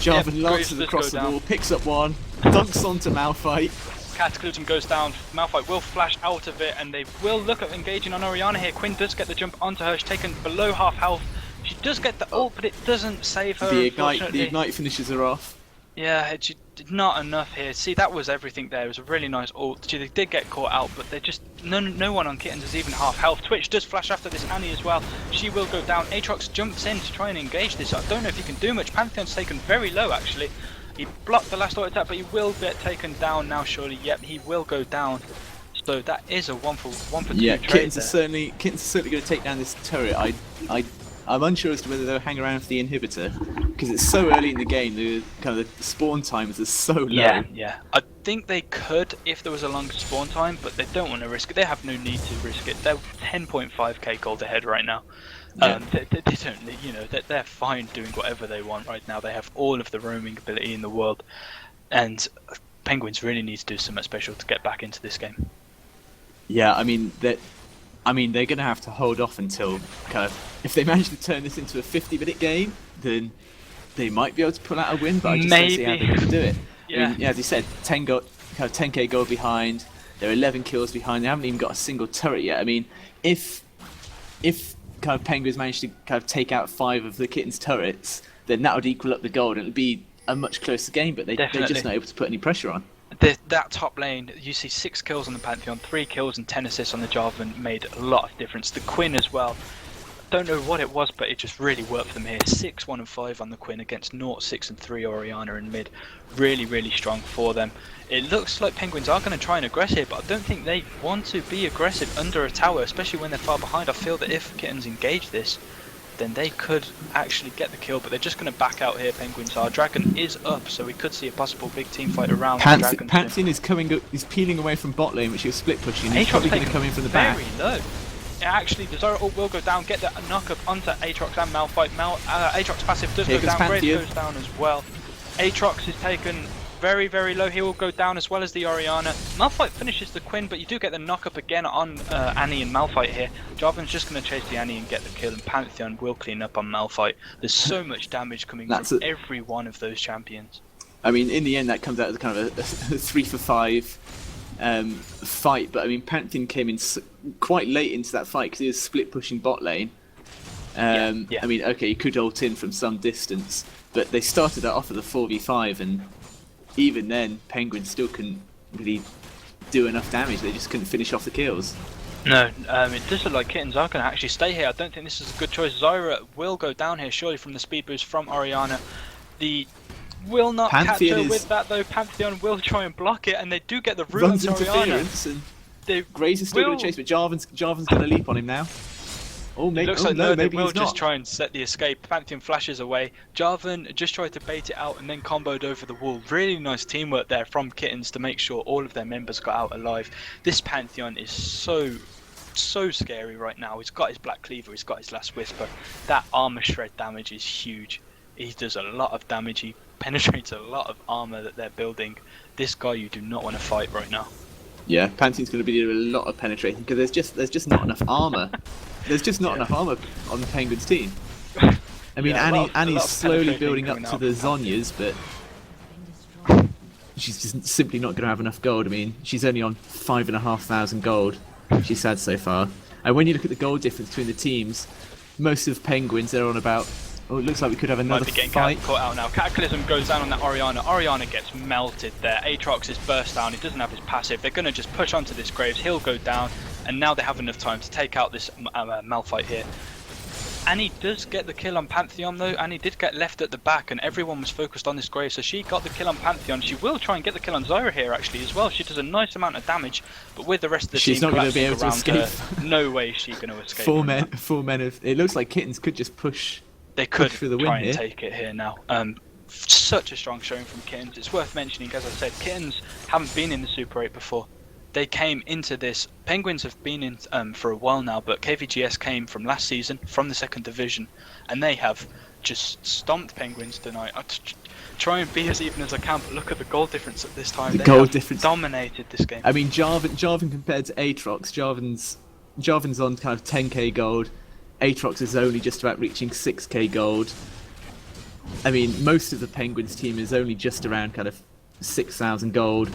Jarvan lances across the wall, picks up one, dunks onto Malphite. Cataclysm goes down, Malphite will flash out of it, and they will look at engaging on Orianna here. Quinn does get the jump onto her, she's taken below half health. She does get the ult, but it doesn't save her, the ignite finishes her off. Yeah, it's not enough here. See, that was everything there. It was a really nice ult. They did get caught out, but they're just no one on Kittens is even half health. Twitch does flash after this Annie as well. She will go down. Aatrox jumps in to try and engage this. I don't know if he can do much. Pantheon's taken very low actually. He blocked the last auto attack, but he will get taken down now surely. Yep, he will go down. So that is a 1 for 2 yeah, trade Kittens are certainly going to take down this turret. I'm unsure as to whether they'll hang around for the inhibitor because it's so early in the game. The spawn times are so low. Yeah. I think they could if there was a longer spawn time, but they don't want to risk it. They have no need to risk it. They're 10.5k gold ahead right now. Yeah. They don't, they're fine doing whatever they want right now. They have all of the roaming ability in the world, and Penguins really need to do something special to get back into this game. Yeah, I mean they're going to have to hold off until if they manage to turn this into a 50-minute game, then they might be able to pull out a win. But I just don't see how they're going to do it. Yeah. I mean, as you said, 10k gold behind. They're 11 kills behind. They haven't even got a single turret yet. I mean, if Penguins manage to take out 5 of the Kittens turrets, then that would equal up the gold, and it would be a much closer game. But they're just not able to put any pressure on. That top lane, you see 6 kills on the Pantheon, 3 kills and 10 assists on the Jarvan made a lot of difference. The Quinn as well, don't know what it was, but it just really worked for them here. 6, 1 and 5 on the Quinn against 0, 6 and 3 Orianna in mid. Really strong for them. It looks like Penguins are going to try and aggress here, but I don't think they want to be aggressive under a tower, especially when they're far behind. I feel that if Kittens engage this, then they could actually get the kill, but they're just going to back out here. Penguins are. Dragon is up, so we could see a possible big team fight around Dragon. Pantheon is peeling away from bot lane, which he was split pushing. He's probably going to come in from the back. Very low. Actually, the Zora ult will go down, get the knock up onto Aatrox and Malphite. Aatrox passive does Here go goes down, Graves Pantheon. goes down as well. Aatrox is taken very, very low. He will go down as well as the Orianna. Malphite finishes the Quinn, but you do get the knock up again on Annie and Malphite here. Jarvan's just going to chase the Annie and get the kill, and Pantheon will clean up on Malphite. There's so much damage coming from every one of those champions. I mean, in the end, that comes out as kind of a 3 for 5 fight. But I mean, Pantheon came in quite late into that fight because he was split pushing bot lane. I mean, okay, he could ult in from some distance, but they started that off at the 4v5, and even then, Penguins still couldn't really do enough damage. They just couldn't finish off the kills. No, it does look like Kittens are going to actually stay here. I don't think this is a good choice. Zyra will go down here, surely, from the speed boost from Orianna. The will not Pantheon catch her with that, though. Pantheon will try and block it, and they do get the root Runs onto interference, Orianna. and Graves is still going to chase, but Jarvan's going to leap on him now. Oh, maybe, looks like no, they maybe will he's just not. try and set the escape. Pantheon flashes away. Jarvan just tried to bait it out and then comboed over the wall. Really nice teamwork there from Kittens to make sure all of their members got out alive. This Pantheon is so scary right now. He's got his Black Cleaver, he's got his Last Whisper. That armor shred damage is huge. He does a lot of damage. He penetrates a lot of armor that they're building. This guy you do not want to fight right now. Yeah, Pantheon's going to be doing a lot of penetrating because there's just not enough armor. There's just not enough armor on the Penguins team. I mean, Annie's slowly building up to the Zhonya's, but she's just simply not going to have enough gold. I mean, she's only on 5,500 gold. She's had so far. And when you look at the gold difference between the teams, most of Penguins they're on about. Oh, it looks like we could have another Might be getting fight. caught out now. Cataclysm goes down on that Orianna. Orianna gets melted there. Aatrox is burst down. He doesn't have his passive. They're going to just push onto this Graves. He'll go down. And now they have enough time to take out this Malphite here. Annie does get the kill on Pantheon though. Annie did get left at the back and everyone was focused on this Graves. So she got the kill on Pantheon. She will try and get the kill on Zyra here actually as well. She does a nice amount of damage. But with the rest of the She's team not going to be able to collapsing around escape. her, no way is she going to escape. Four men of. It looks like Kittens could just push. They could for the win try and here. take it here now. Such a strong showing from Kittens. It's worth mentioning, as I said, Kittens haven't been in the Super 8 before. They came into this. Penguins have been in for a while now, but KVGS came from last season, from the 2nd Division, and they have just stomped Penguins tonight. I try and be as even as I can, but look at the goal difference at this time. They goal have difference. dominated this game. I mean, Jarvan compared to Aatrox, Jarvan's on kind of 10k gold. Aatrox is only just about reaching 6k gold. I mean, most of the Penguins team is only just around kind of 6,000 gold.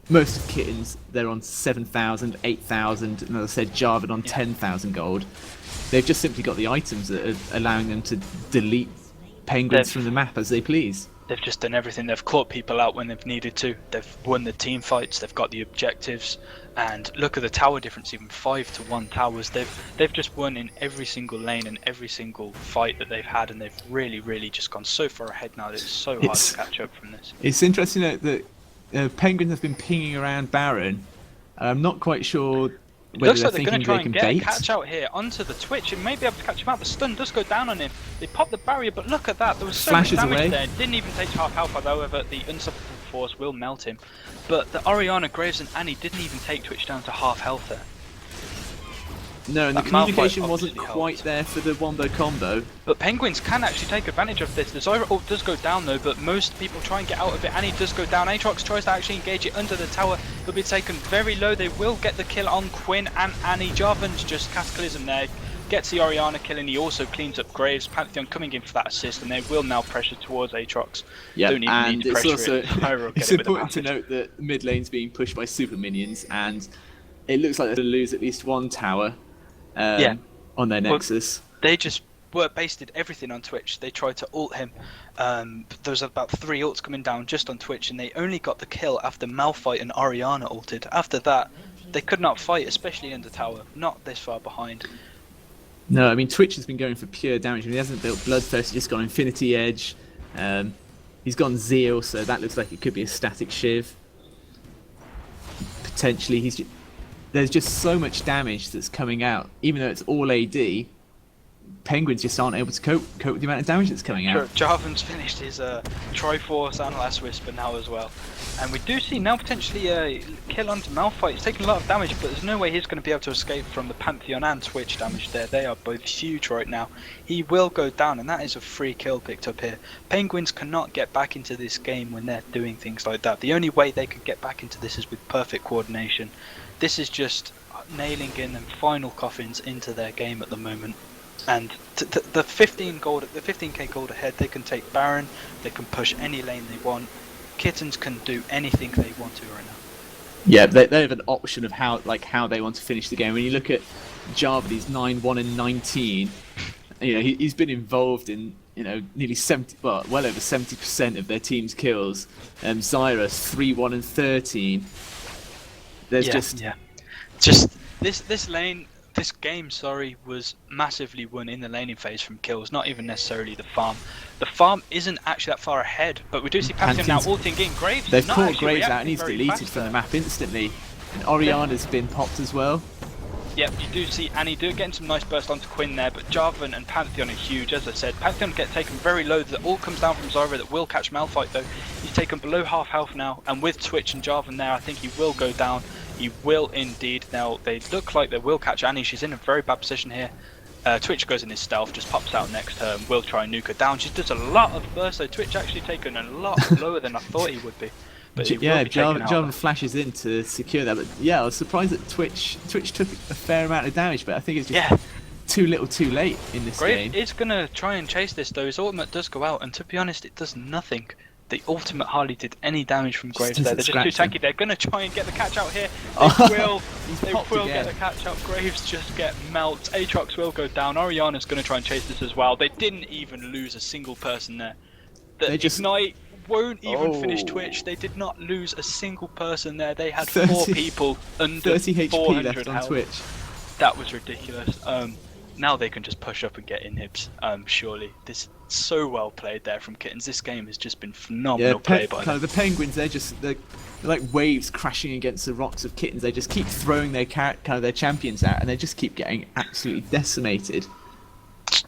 Most of Kittens, they're on 7,000, 8,000, and as I said, Jarvan on 10,000 gold. They've just simply got the items that are allowing them to delete Penguins from the map as they please. They've just done everything. They've caught people out when they've needed to. They've won the team fights. They've got the objectives. And look at the tower difference, even 5-1 towers. They've just won in every single lane and every single fight that they've had, and they've really just gone so far ahead now that it's so hard to catch up from this. It's interesting that Penguins have been pinging around Baron. I'm not quite sure whether Looks like they're going to try they and can get a bait. catch out here onto the Twitch and may be able to catch him out. The stun does go down on him. They pop the barrier, but look at that. There was so much Flashes damage away. there. Didn't even take half health, however, the unstoppable force will melt him. But the Orianna, Graves and Annie didn't even take Twitch down to half health there. No, and the That communication Malphite wasn't obviously quite helped. there for the wombo combo. But Penguins can actually take advantage of this. The Zyra ult does go down though, but most people try and get out of it. Annie does go down. Aatrox tries to actually engage it under the tower. He'll be taken very low. They will get the kill on Quinn and Annie. Jarvan's just Cataclysm there. Gets the Orianna kill and he also cleans up Graves. Pantheon coming in for that assist and they will now pressure towards Aatrox. Yeah, Don't even and need to it's pressure also it. Zyra will get it's it with a important to passive. note that mid lane's being pushed by super minions, and it looks like they're going to lose at least one tower on their Nexus. They just basted everything on Twitch. They tried to ult him. There was about 3 ults coming down just on Twitch and they only got the kill after Malphite and Orianna ulted. After that, they could not fight, especially in the tower. Not this far behind. No, I mean Twitch has been going for pure damage. I mean, he hasn't built Bloodthirst, he's just gone Infinity Edge. He's gone Zeal, so that looks like it could be a static Shiv. Potentially, there's just so much damage that's coming out. Even though it's all AD, Penguins just aren't able to cope with the amount of damage that's coming out. Jarvan's finished his Triforce and Last Whisper now as well. And we do see now potentially a kill onto Malphite. He's taking a lot of damage, but there's no way he's going to be able to escape from the Pantheon and Twitch damage there. They are both huge right now. He will go down, and that is a free kill picked up here. Penguins cannot get back into this game when they're doing things like that. The only way they could get back into this is with perfect coordination. This is just nailing in them final coffins into their game at the moment. And the 15k gold ahead, they can take Baron, they can push any lane they want. Kittens can do anything they want to right now. Yeah, they have an option of how they want to finish the game. When you look at Java, he's 9-1 and 19. You know, he's been involved in nearly well over 70% of their team's kills. Zyra 3-1 and 13. There's just this game, was massively won in the laning phase from kills, not even necessarily the farm. The farm isn't actually that far ahead, but we do see Pantheon now ulting in Graves. They've caught Graves out and he's deleted from the map instantly. And Orianna's been popped as well. Yep, you do see Annie getting some nice burst onto Quinn there, but Jarvan and Pantheon are huge, as I said. Pantheon get taken very low, that all comes down from Zyra that will catch Malphite though. He's taken below half health now, and with Twitch and Jarvan there, I think he will go down. He will indeed. Now, they look like they will catch Annie. She's in a very bad position here. Twitch goes in his stealth, just pops out next turn. Will try and nuke her down. She does a lot of burst, so Twitch actually taken a lot lower than I thought he would be. But Jarvan flashes in to secure that. But yeah, I was surprised that Twitch took a fair amount of damage, but I think it's just too little too late in this game. Graves is going to try and chase this though. His ultimate does go out, and to be honest, it does nothing. The ultimate hardly did any damage from Graves there. They're just too tanky. They're going to try and get the catch out here. They will get the catch out. Graves just get melts. Aatrox will go down. Orianna's going to try and chase this as well. They didn't even lose a single person there. Ignite won't even finish Twitch. They did not lose a single person there. They had 4 people under 30 HP 400 left on health. Twitch. That was ridiculous. Now they can just push up and get inhibs. Surely this is so well played there from Kittens. This game has just been phenomenal play by them. The Penguins, they're like waves crashing against the rocks of Kittens. They just keep throwing their their champions out, and they just keep getting absolutely decimated.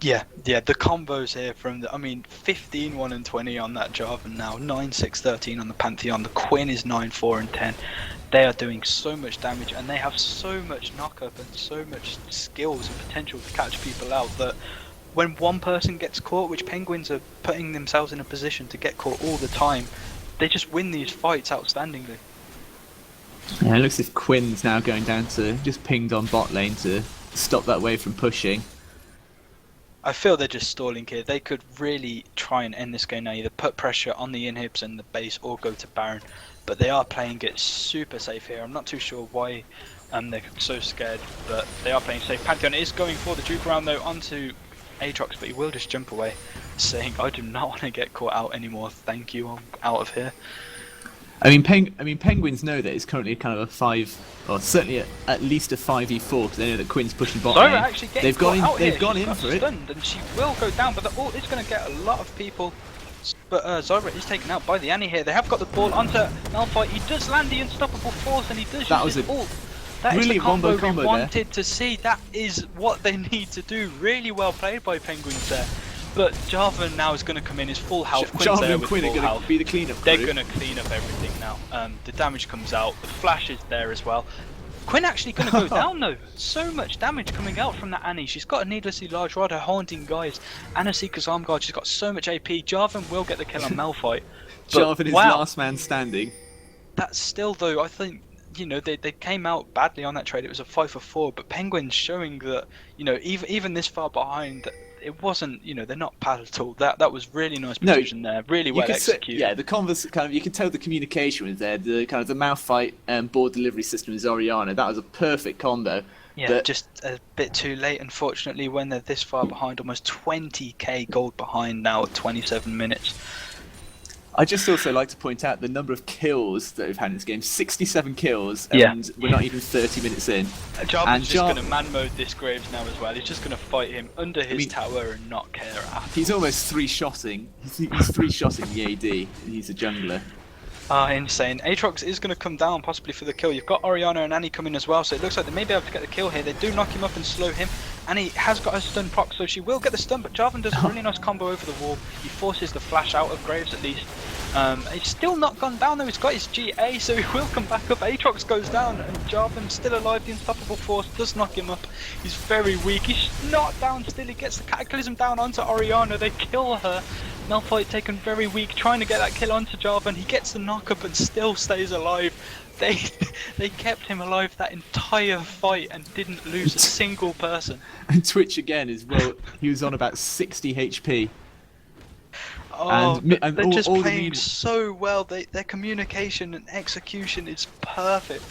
Yeah, the combos here from 15-1 and 20 on that Jarvan now, 9-6-13 on the Pantheon. The Quinn is 9-4 and 10. They are doing so much damage, and they have so much knock-up and so much skills and potential to catch people out that when one person gets caught, which Penguins are putting themselves in a position to get caught all the time, they just win these fights outstandingly. Yeah, it looks as if Quinn's now going down to just pinged on bot lane to stop that wave from pushing. I feel they're just stalling here. They could really try and end this game now, either put pressure on the inhibs and the base or go to Baron. But they are playing it super safe here. I'm not too sure why they're so scared, but they are playing safe. Pantheon is going for the juke around though onto Aatrox, but he will just jump away, saying, I do not want to get caught out anymore. Thank you, I'm out of here. Penguins know that it's currently kind of a 5, or certainly at least a 5v4, because they know that Quinn's pushing bot lane. Actually they've gone in for it. Stunned, and she will go down, but the ult is going to get a lot of people. But Zyra is taken out by the Annie here. They have got the ball onto Malphite. He does land the unstoppable force, and he does use his ult. That is the combo we wanted to see. That is what they need to do. Really well played by Penguins there. But Jarvan now is going to come in his full health. Jarvan and Quinn are going to be the cleanup crew. They're going to clean up everything now. The damage comes out. The flash is there as well. Quinn actually going to go down though. So much damage coming out from that Annie. She's got a needlessly large rod, her haunting guys, and a Seeker's Arm Guard. She's got so much AP. Jarvan will get the kill on Malphite. Jarvan is last man standing. That's still though, I think, they came out badly on that trade. It was a 5-4, but Penguins showing that, even this far behind, it wasn't, they're not bad at all. That was really nice precision there, really well executed. The converse you can tell the communication was there. The kind of the Malphite board delivery system is Orianna. That was a perfect combo. Yeah, but just a bit too late, unfortunately, when they're this far behind, almost 20k gold behind now at 27 minutes. I just also like to point out the number of kills that we've had in this game. 67 kills, and we're not even 30 minutes in. Jarvan's just going to man mode this Graves now as well. He's just going to fight him under his tower and not care at all. He's almost 3-shotting. He's 3-shotting the AD. He's a jungler. Insane. Aatrox is going to come down possibly for the kill. You've got Orianna and Annie coming as well, so it looks like they may be able to get the kill here. They do knock him up and slow him. Annie has got her stun proc, so she will get the stun, but Jarvan does a really nice combo over the wall. He forces the flash out of Graves at least. He's still not gone down though, he's got his GA, so he will come back up. Aatrox goes down, and Jarvan still alive. The unstoppable force does knock him up. He's very weak, he's not down still. He gets the Cataclysm down onto Orianna, they kill her. Malphite taken very weak, trying to get that kill onto Jarvan. He gets the knock up and still stays alive. They kept him alive that entire fight and didn't lose a single person. And Twitch again as well, he was on about 60 HP. Oh, and they're just all playing so well. Their communication and execution is perfect.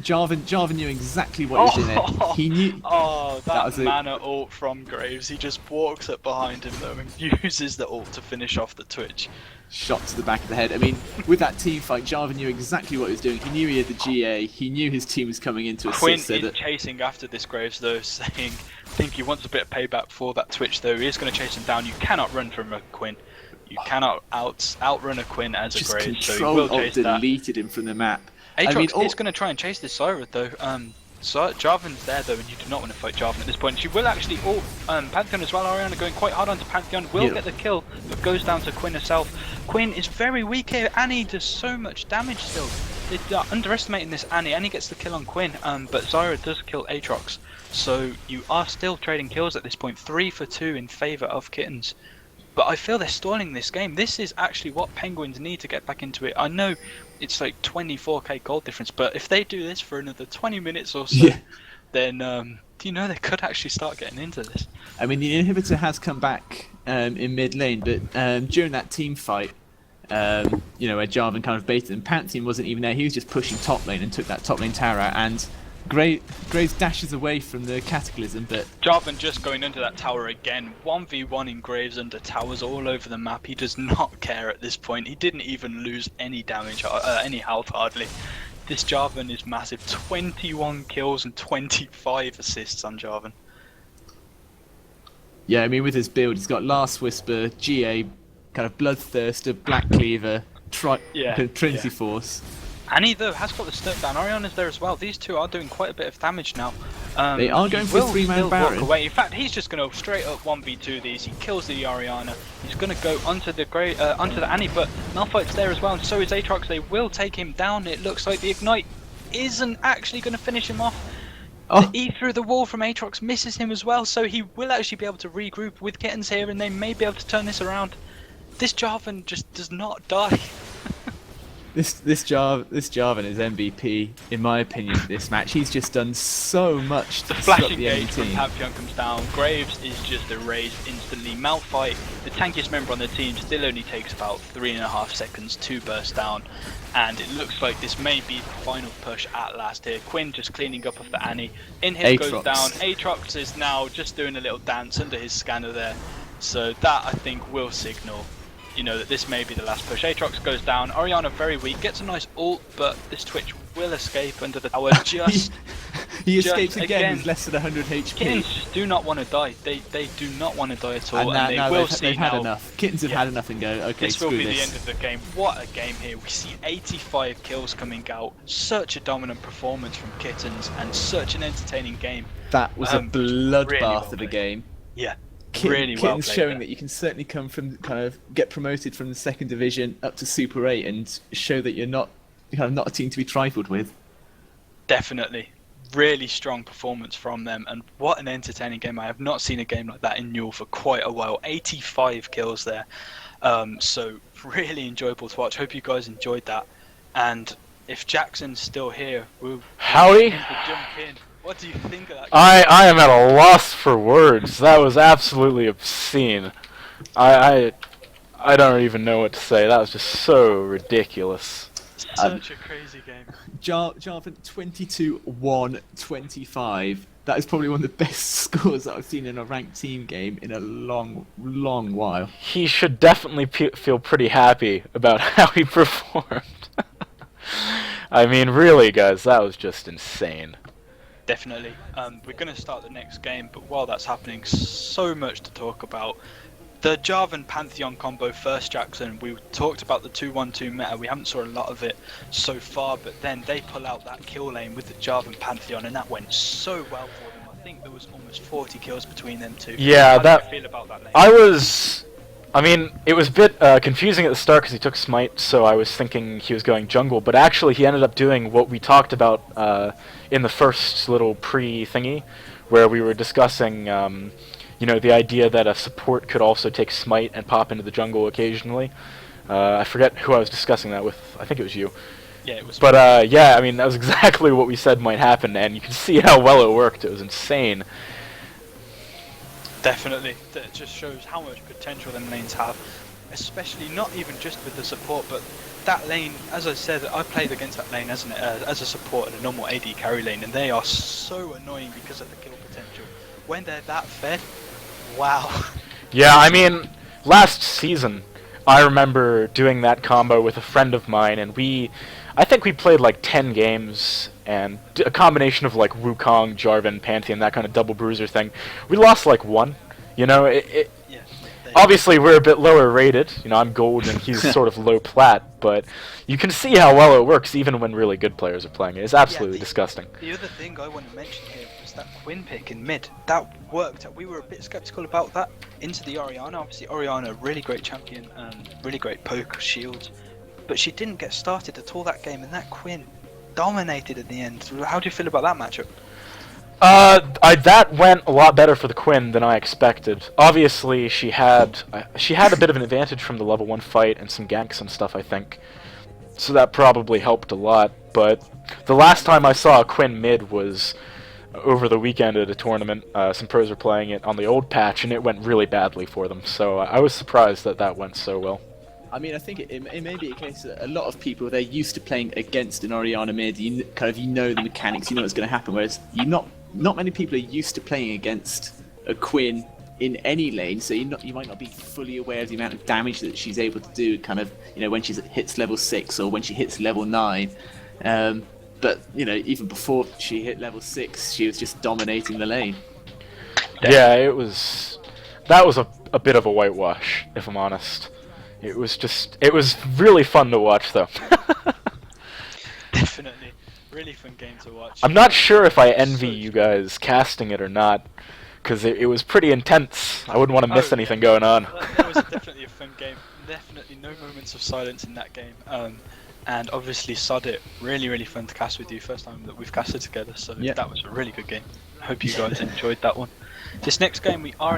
Jarvan knew exactly what he was doing there. He knew. Oh, that was mana ult from Graves. He just walks up behind him though and uses the ult to finish off the Twitch. Shot to the back of the head. I mean, with that team fight, Jarvan knew exactly what he was doing. He knew he had the GA. He knew his team was coming into a Quinn so is that... chasing after this Graves though, saying, I think he wants a bit of payback for that Twitch though. He is going to chase him down. You cannot run from a Quinn. You cannot outrun a Quinn as a Graves, so he will chase that. Deleted him from the map. Aatrox is going to try and chase this Zyra though. Jarvan's there though, and you do not want to fight Jarvan at this point. She will actually ult Pantheon as well. Ariana going quite hard onto Pantheon, will get the kill, but goes down to Quinn herself. Quinn is very weak here. Annie does so much damage still. They're underestimating this Annie. Annie gets the kill on Quinn, but Zyra does kill Aatrox. So you are still trading kills at this point. 3 for 2 in favour of Kittens. But I feel they're stalling this game. This is actually what Penguins need to get back into it. I know it's like 24k gold difference, but if they do this for another 20 minutes or so, then you know they could actually start getting into this. I mean, the inhibitor has come back in mid lane, but during that team fight, you know, where Jarvan kind of baited him, Pantheon wasn't even there. He was just pushing top lane and took that top lane tower out, and Graves dashes away from the Cataclysm, but... Jarvan just going into that tower again. 1v1 in Graves under towers all over the map. He does not care at this point. He didn't even lose any damage, any health hardly. This Jarvan is massive. 21 kills and 25 assists on Jarvan. Yeah, I mean, with his build, he's got Last Whisper, GA, kind of Bloodthirster, Black Cleaver, Trinity Force. Annie though has got the stun down. Orianna's there as well. These two are doing quite a bit of damage now. They are going for a 3-man Baron. Walk away. In fact, he's just going to straight up 1v2 these. He kills the Orianna. He's going to go onto the Annie, but Malphite's there as well, and so is Aatrox. They will take him down. It looks like the Ignite isn't actually going to finish him off. The E through the wall from Aatrox misses him as well, so he will actually be able to regroup with Kittens here, and they may be able to turn this around. This Jarvan just does not die. This Jarvan is MVP, in my opinion, this match. He's just done so much to the flash the enemy engage from team. Pantheon comes down. Graves is just erased instantly. Malphite, the tankiest member on the team, still only takes about 3.5 seconds to burst down. And it looks like this may be the final push at last here. Quinn just cleaning up of the Annie. Inhib goes down. Aatrox is now just doing a little dance under his scanner there. So that, I think, will signal, you know, that this may be the last push. Aatrox goes down. Orianna very weak, gets a nice ult, but this Twitch will escape under the tower. He escapes again with less than 100 HP. Kittens just do not want to die. They do not want to die at all. And they now will they've had enough. Kittens have had enough and go, okay, this will screw be this. the end of the game. What a game here. We see 85 kills coming out. Such a dominant performance from Kittens and such an entertaining game. That was a bloodbath really well of a played. game. Yeah. Kittens well played showing there. that you can certainly come from get promoted from the second division up to Super 8 and show that you're not a team to be trifled with. Definitely. Really strong performance from them, and what an entertaining game. I have not seen a game like that in Newell for quite a while. 85 kills there. So really enjoyable to watch. Hope you guys enjoyed that. And if Jackson's still here, we'll Howie? get him to jump in. What do you think of that? I am at a loss for words. That was absolutely obscene. I don't even know what to say. That was just so ridiculous. Such a crazy game. Jarvan 22-1-25. That is probably one of the best scores that I've seen in a ranked team game in a long, long while. He should definitely feel pretty happy about how he performed. I mean, really, guys, that was just insane. Definitely. We're going to start the next game, but while that's happening, so much to talk about. The Jarvan Pantheon combo first, Jackson, we talked about the 2-1-2 meta. We haven't saw a lot of it so far, but then they pull out that kill lane with the Jarvan Pantheon, and that went so well for them, I think there was almost 40 kills between them two. Yeah, How do you feel about that lane? I mean, it was a bit confusing at the start because he took Smite, so I was thinking he was going jungle, but actually he ended up doing what we talked about in the first little pre-thingy, where we were discussing, you know, the idea that a support could also take Smite and pop into the jungle occasionally. I forget who I was discussing that with. I think it was you. Yeah, it was. But yeah, I mean, that was exactly what we said might happen, and you can see how well it worked. It was insane. Definitely. That just shows how much potential them lanes have, especially not even just with the support, but that lane, as I said, I played against that lane as a support in a normal AD carry lane, and they are so annoying because of the kill potential. When they're that fed, wow. Yeah, I mean, last season, I remember doing that combo with a friend of mine, and I think we played like 10 games, and a combination of like Wukong, Jarvan, Pantheon, that kind of double bruiser thing. We lost like one, you know, Yeah, obviously we're a bit lower rated, you know, I'm gold and he's sort of low plat, but you can see how well it works even when really good players are playing it. It's absolutely disgusting. The other thing I want to mention here was that Quinn pick in mid. That worked. We were a bit skeptical about that. Into the Orianna. Obviously Orianna, really great champion and really great poke, shield. But she didn't get started at all that game, and that Quinn dominated at the end. How do you feel about that matchup? That went a lot better for the Quinn than I expected. Obviously, she had a bit of an advantage from the level 1 fight and some ganks and stuff, I think. So that probably helped a lot. But the last time I saw a Quinn mid was over the weekend at a tournament. Some pros were playing it on the old patch, and it went really badly for them. So I was surprised that that went so well. I mean, I think it may be a case that a lot of people, they're used to playing against an Orianna mid. You know the mechanics, you know what's going to happen. Whereas not many people are used to playing against a Quinn in any lane, so you might not be fully aware of the amount of damage that she's able to do. Kind of, you know, when she hits level 6 or when she hits level 9. But you know, even before she hit level 6, she was just dominating the lane. Yeah, that was a bit of a whitewash, if I'm honest. It was really fun to watch, though. Definitely. Really fun game to watch. I'm not sure if I envy you guys casting it or not, because it was pretty intense. I wouldn't want to miss anything going on. That was definitely a fun game. Definitely no moments of silence in that game. And obviously Sod it, really fun to cast with you. First time that we've casted together, so yeah. That was a really good game. I hope you guys enjoyed that one. This next game we are